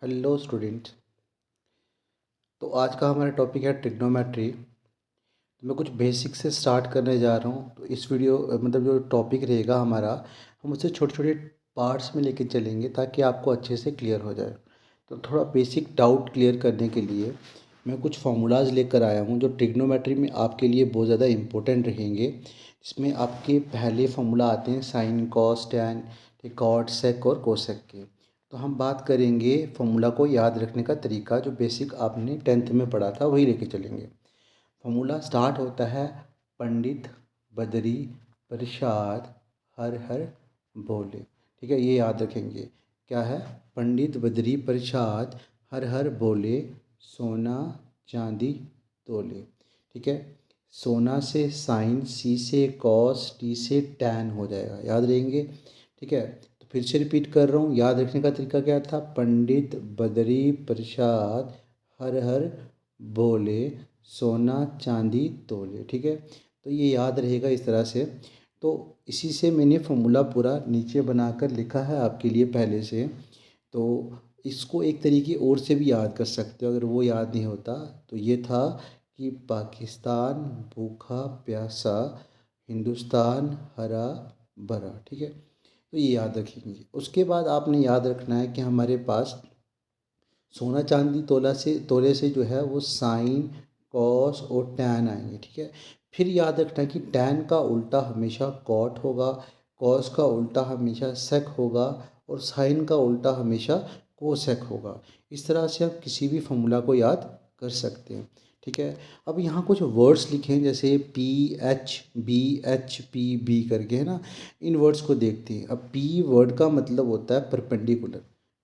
Hello students. तो आज का हमारा टॉपिक है ट्रिग्नोमेट्री। तो मैं कुछ बेसिक से स्टार्ट करने जा रहा हूँ। तो इस वीडियो मतलब जो टॉपिक रहेगा हमारा, हम उसे छोटे छोटे पार्ट्स में लेके चलेंगे ताकि आपको अच्छे से क्लियर हो जाए। तो थोड़ा बेसिक डाउट क्लियर करने के लिए मैं कुछ फार्मूलाज लेकर आया हूँ जो ट्रिग्नोमेट्री में आपके लिए बहुत ज़्यादा इम्पोर्टेंट रहेंगे। इसमें आपके पहले फार्मूला आते हैं साइन, कॉस, टैन, कॉट, सेक और कोसेक के। तो हम बात करेंगे फार्मूला को याद रखने का तरीका, जो बेसिक आपने 10th में पढ़ा था वही लेके चलेंगे। फार्मूला स्टार्ट होता है पंडित बदरी प्रसाद हर हर बोले। ठीक है, ये याद रखेंगे। क्या है? पंडित बदरी प्रसाद हर हर बोले, सोना चांदी तोले। ठीक है, सोना से साइन, सी से कॉस, टी से टैन हो जाएगा, याद रहेंगे। ठीक है, तो फिर से रिपीट कर रहा हूँ, याद रखने का तरीका क्या था? पंडित बदरी प्रसाद हर हर बोले, सोना चांदी तोले। ठीक है, तो ये याद रहेगा इस तरह से। तो इसी से मैंने फॉर्मूला पूरा नीचे बनाकर लिखा है आपके लिए पहले से। तो इसको एक तरीके और से भी याद कर सकते हो अगर वो याद नहीं होता। तो ये था कि पाकिस्तान भूखा प्यासा, हिंदुस्तान हरा भरा। ठीक है, तो ये याद रखेंगे। उसके बाद आपने याद रखना है कि हमारे पास सोना चांदी तोले से जो है वो साइन, कॉस और टैन आएंगे। ठीक है, फिर याद रखना कि टैन का उल्टा हमेशा कॉट होगा, कॉस का उल्टा हमेशा सेक होगा और साइन का उल्टा हमेशा कोसेक होगा। इस तरह से आप किसी भी फॉर्मूला को याद कर सकते हैं। ठीक है, अब यहाँ कुछ वर्ड्स लिखे हैं जैसे P H B, H P B करके, है ना। इन वर्ड्स को देखते हैं। अब पी वर्ड का मतलब होता है परपेंडिकुलर।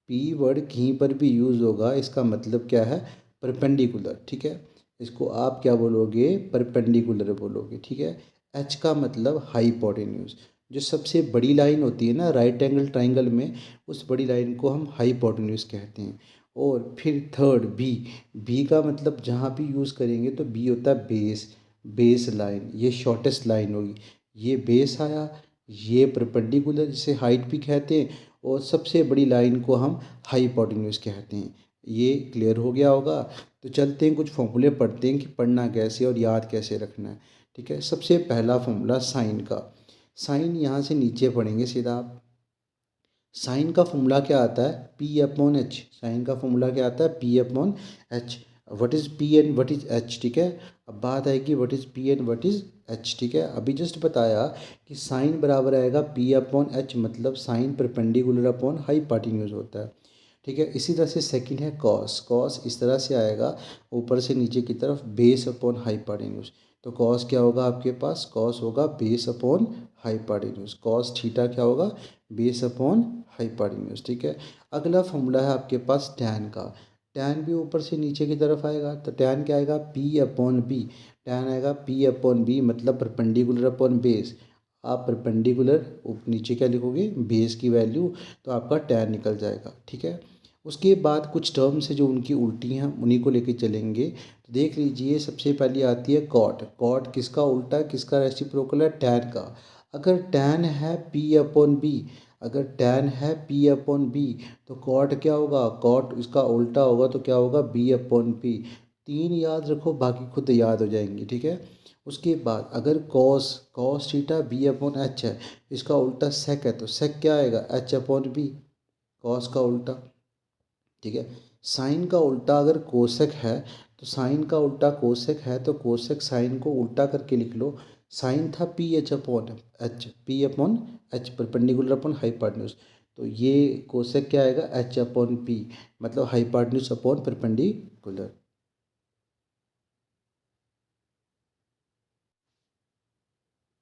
पी वर्ड कहीं पर भी यूज़ होगा, इसका मतलब क्या है? परपेंडिकुलर। ठीक है, इसको आप क्या बोलोगे? परपेंडिकुलर बोलोगे। ठीक है, एच का मतलब हाइपोटेन्यूज। जो सबसे बड़ी लाइन होती है ना राइट एंगल ट्राइंगल में, उस बड़ी लाइन को हम हाइपोटेन्यूज कहते हैं। और फिर थर्ड बी, बी का मतलब जहाँ भी यूज़ करेंगे तो बी होता है बेस, बेस लाइन। ये शॉर्टेस्ट लाइन होगी, ये बेस आया। ये परपेंडिकुलर जिसे हाइट भी कहते हैं, और सबसे बड़ी लाइन को हम हाइपोटेन्यूज कहते हैं। ये क्लियर हो गया होगा। तो चलते हैं कुछ फॉर्मूले पढ़ते हैं कि पढ़ना कैसे और याद कैसे रखना है। ठीक है, सबसे पहला फॉर्मूला साइन का। साइन यहाँ से नीचे पढ़ेंगे सीधा आप। साइन का फॉर्मूला क्या आता है? P upon H. साइन का फॉर्मूला क्या आता है? P upon H. What is P and what is H? ठीक है, अब बात आएगी what is P and what is H. ठीक है, अभी जस्ट बताया कि साइन बराबर आएगा पी अपॉन एच, मतलब साइन परपेंडिकुलर अपॉन हाइपोटेन्यूज होता है। ठीक है, इसी तरह से सेकंड है कॉस। कॉस इस तरह से आएगा ऊपर से नीचे की तरफ, बेस अपॉन हाइपोटेन्यूज। तो कॉस क्या होगा आपके पास? कॉस होगा base upon hypotenuse. Cos theta क्या होगा? Base upon hypotenuse. ठीक है, अगला फॉर्मूला है आपके पास टैन का। टैन भी ऊपर से नीचे की तरफ आएगा, तो टैन क्या आएगा? P upon B. टैन आएगा पी अपॉन बी, मतलब परपेंडिकुलर अपॉन बेस। आप परपेंडिकुलर नीचे क्या लिखोगे? बेस की वैल्यू, तो आपका टैन निकल जाएगा। ठीक है, उसके बाद कुछ टर्म्स है जो उनकी उल्टी हैं, उन्हीं को लेके चलेंगे। तो देख लीजिए, सबसे पहली आती है कॉट। कॉट किसका उल्टा है, किसका रेसिप्रोकल है? टैन का। अगर टैन है पी अपॉन बी, अगर टैन है पी अपॉन बी, तो कॉट क्या होगा? कॉट इसका उल्टा होगा, तो क्या होगा? B upon P. तीन याद रखो, बाकी खुद याद हो जाएंगे। ठीक है, उसके बाद अगर cos, cos theta B upon H है, इसका उल्टा सेक है, तो सेक क्या आएगा? एच अपॉन बी, कॉस का उल्टा। ठीक है, साइन का उल्टा अगर कोसेक है, तो साइन का उल्टा कोसेक है, तो कोसेक साइन को उल्टा करके लिख लो। साइन था P H upon H, P upon H perpendicular upon hypotenuse. तो ये कोसेक क्या आएगा? एच अपॉन पी, मतलब हाइपोटेन्यूज अपॉन परपेंडिकुलर।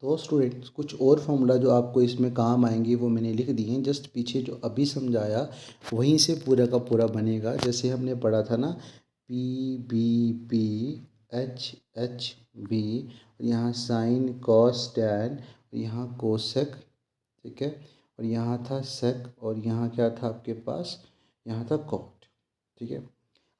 तो स्टूडेंट्स, कुछ और फॉर्मूला जो आपको इसमें काम आएंगे वो मैंने लिख दिए हैं। जस्ट पीछे जो अभी समझाया वहीं से पूरा का पूरा बनेगा। जैसे हमने पढ़ा था ना, P B P, H H B, यहाँ साइन कॉस टैन, यहाँ कोसेक। ठीक है, और यहाँ था सेक, और यहाँ क्या था आपके पास? यहाँ था कॉट। ठीक है,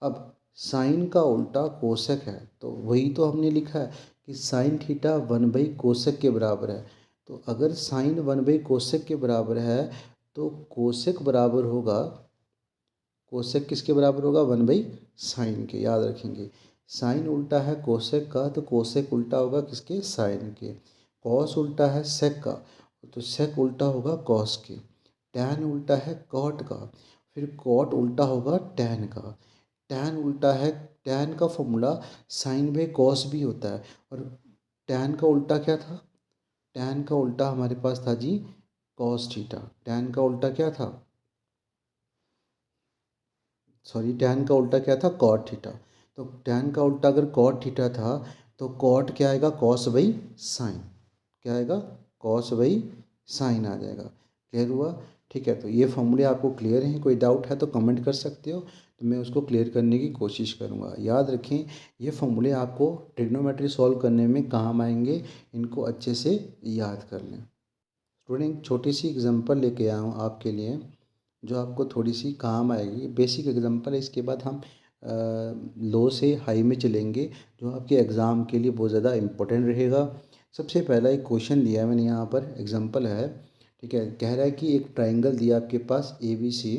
अब साइन का उल्टा कोसेक है, तो वही तो हमने लिखा है कि sine theta one by cosec के बराबर है। तो अगर साइन वन बाई कोसेक के बराबर है, तो कोसेक बराबर होगा कोसेक किसके बराबर होगा, 1/sin के, याद रखेंगे। साइन उल्टा है कोसेक का, तो कोसेक उल्टा होगा किसके, साइन के। कॉस उल्टा है सेक का, तो सेक उल्टा होगा कॉस के। टैन उल्टा है कॉट का, फिर कॉट उल्टा होगा टैन का। टैन उल्टा है, टैन का फॉर्मूला साइन बाई कॉस भी होता है, और टैन का उल्टा क्या था, टैन का उल्टा हमारे पास था जी कॉस थीटा। टैन का उल्टा क्या था, सॉरी, टैन का उल्टा क्या था, कॉट थीटा। तो टैन का उल्टा अगर कॉट थीटा था, तो कॉट क्या आएगा, कॉस बाई साइन। क्या आएगा, कॉस बाई साइन आ जाएगा। क्लियर हुआ, ठीक है। तो ये फॉर्मूले आपको क्लियर हैं, कोई डाउट है तो कमेंट कर सकते हो, तो मैं उसको क्लियर करने की कोशिश करूँगा। याद रखें, ये फॉर्मूले आपको ट्रिग्नोमेट्री सॉल्व करने में काम आएंगे, इनको अच्छे से याद कर लें। स्टूडेंट, छोटी सी एग्जांपल लेके आया हूँ आपके लिए, जो आपको थोड़ी सी काम आएगी। बेसिक एग्जांपल है, इसके बाद हम लो से हाई में चलेंगे, जो आपके एग्ज़ाम के लिए बहुत ज़्यादा इम्पोर्टेंट रहेगा। सबसे पहला एक क्वेश्चन दिया है मैंने यहाँ पर, एग्जांपल है, ठीक है। कह रहा है कि एक ट्राइंगल दिया आपके पास ABC,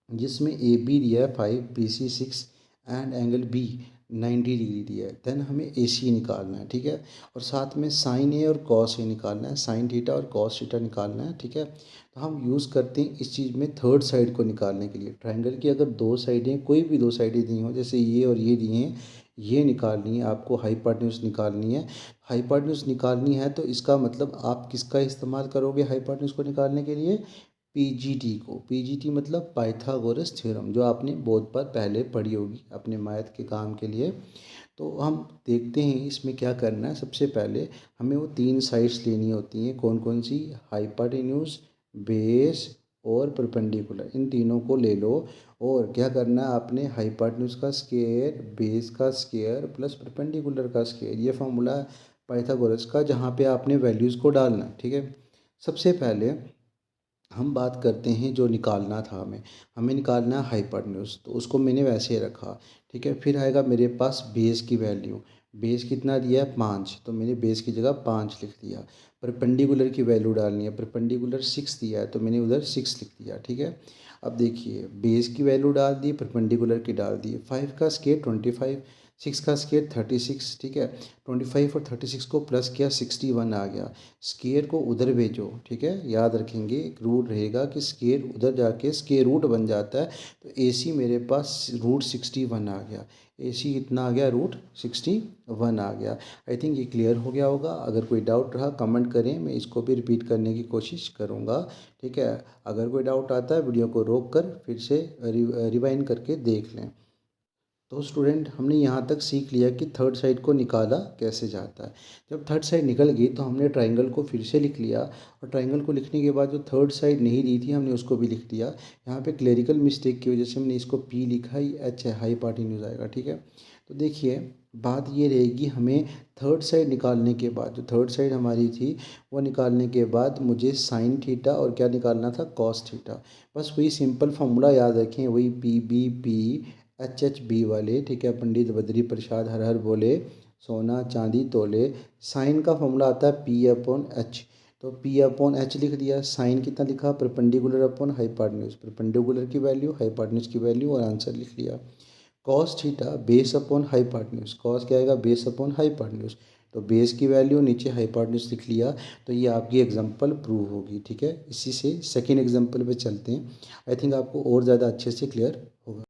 जिसमें AB दिया है 5, BC 6 and angle B 90 degree दिया है। देन हमें AC निकालना है, ठीक है। और साथ में साइन A और कॉस A निकालना है, साइन थीटा और कॉस थीटा निकालना है, ठीक है। तो हम यूज़ करते हैं इस चीज़ में थर्ड साइड को निकालने के लिए। ट्राइंगल की अगर दो साइडें, कोई भी दो साइडें दी हों, जैसे ये और ये दी हैं, ये निकालनी है आपको, हाइपोटेन्यूज निकालनी है। हाइपोटेन्यूज निकालनी है तो इसका मतलब आप किसका इस्तेमाल करोगे हाइपोटेन्यूज को निकालने के लिए, पीजीटी को। पीजीटी मतलब पाइथागोरस थ्योरम, जो आपने बहुत बार पहले पढ़ी होगी अपने मैथ के काम के लिए। तो हम देखते हैं इसमें क्या करना है। सबसे पहले हमें वो तीन साइड्स लेनी होती हैं, कौन कौन सी, हाइपोटेन्यूज, बेस और परपेंडिकुलर, इन तीनों को ले लो। और क्या करना है आपने, हाइपोटेन्यूज का स्क्वायर, बेस का स्क्वायर प्लस परपेंडिकुलर का स्क्वायर, ये फॉर्मूला पाइथागोरस का, जहाँ पे आपने वैल्यूज़ को डालना है, ठीक है। सबसे पहले हम बात करते हैं जो निकालना था हमें, हमें निकालना है हाइपोटेन्यूज, तो उसको मैंने वैसे ही रखा, ठीक है। फिर आएगा मेरे पास बेस की वैल्यू, बेस कितना दिया है 5, तो मैंने बेस की जगह 5 लिख दिया। परपेंडिकुलर की वैल्यू डालनी है, परपेंडिकुलर 6 दिया है तो मैंने उधर 6 लिख दिया, ठीक है। अब देखिए, बेस की वैल्यू डाल दी, परपेंडिकुलर की डाल दी। 5 का स्क्वायर 25, 6 का स्क्वायर 36, ठीक है। 25 और 36 को प्लस किया, 61 आ गया। स्क्वायर को उधर भेजो, ठीक है। याद रखेंगे, एक रूल रहेगा कि स्क्वायर उधर जाके स्क्वायर रूट बन जाता है। तो AC मेरे पास रूट 61 आ गया। AC कितना आ गया, रूट 61 आ गया। आई थिंक ये क्लियर हो गया होगा। अगर कोई डाउट रहा कमेंट करें, मैं इसको भी रिपीट करने की कोशिश करूँगा, ठीक है। अगर कोई डाउट आता है वीडियो को रोक कर फिर से रिवाइंड करके देख लें। तो स्टूडेंट, हमने यहाँ तक सीख लिया कि थर्ड साइड को निकाला कैसे जाता है। जब थर्ड साइड निकल गई तो हमने ट्राइंगल को फिर से लिख लिया, और ट्राइंगल को लिखने के बाद जो थर्ड साइड नहीं दी थी हमने उसको भी लिख दिया। यहाँ पे क्लेरिकल मिस्टेक की वजह से हमने इसको P लिखा, ही H है, हाइपोटेन्यूज आएगा, ठीक है। तो देखिए, बात ये रहेगी, हमें थर्ड साइड निकालने के बाद, जो थर्ड साइड हमारी थी वो निकालने के बाद मुझे साइन थीटा और क्या निकालना था, कॉस थीटा। बस वही सिंपल फार्मूला याद रखें, वही PBP HHB वाले, ठीक है। पंडित बद्री प्रसाद हर हर बोले, सोना चांदी तोले। साइन का फॉर्मूला आता है P/H, तो P/H लिख दिया। साइन कितना लिखा, परपेंडिकुलर अपॉन हाइपोटेन्यूज, परपेंडिकुलर की वैल्यू, हाइपोटेन्यूज की वैल्यू, और आंसर लिख लिया। Cos theta base upon hypotenuse, cos क्या आएगा, बेस अपॉन हाइपोटेन्यूज, तो बेस की वैल्यू नीचे हाइपोटेन्यूज लिख लिया। तो ये आपकी एग्जांपल प्रूव होगी, ठीक है। इसी से सेकेंड एग्जांपल पे चलते हैं, आई थिंक आपको और ज़्यादा अच्छे से क्लियर होगा।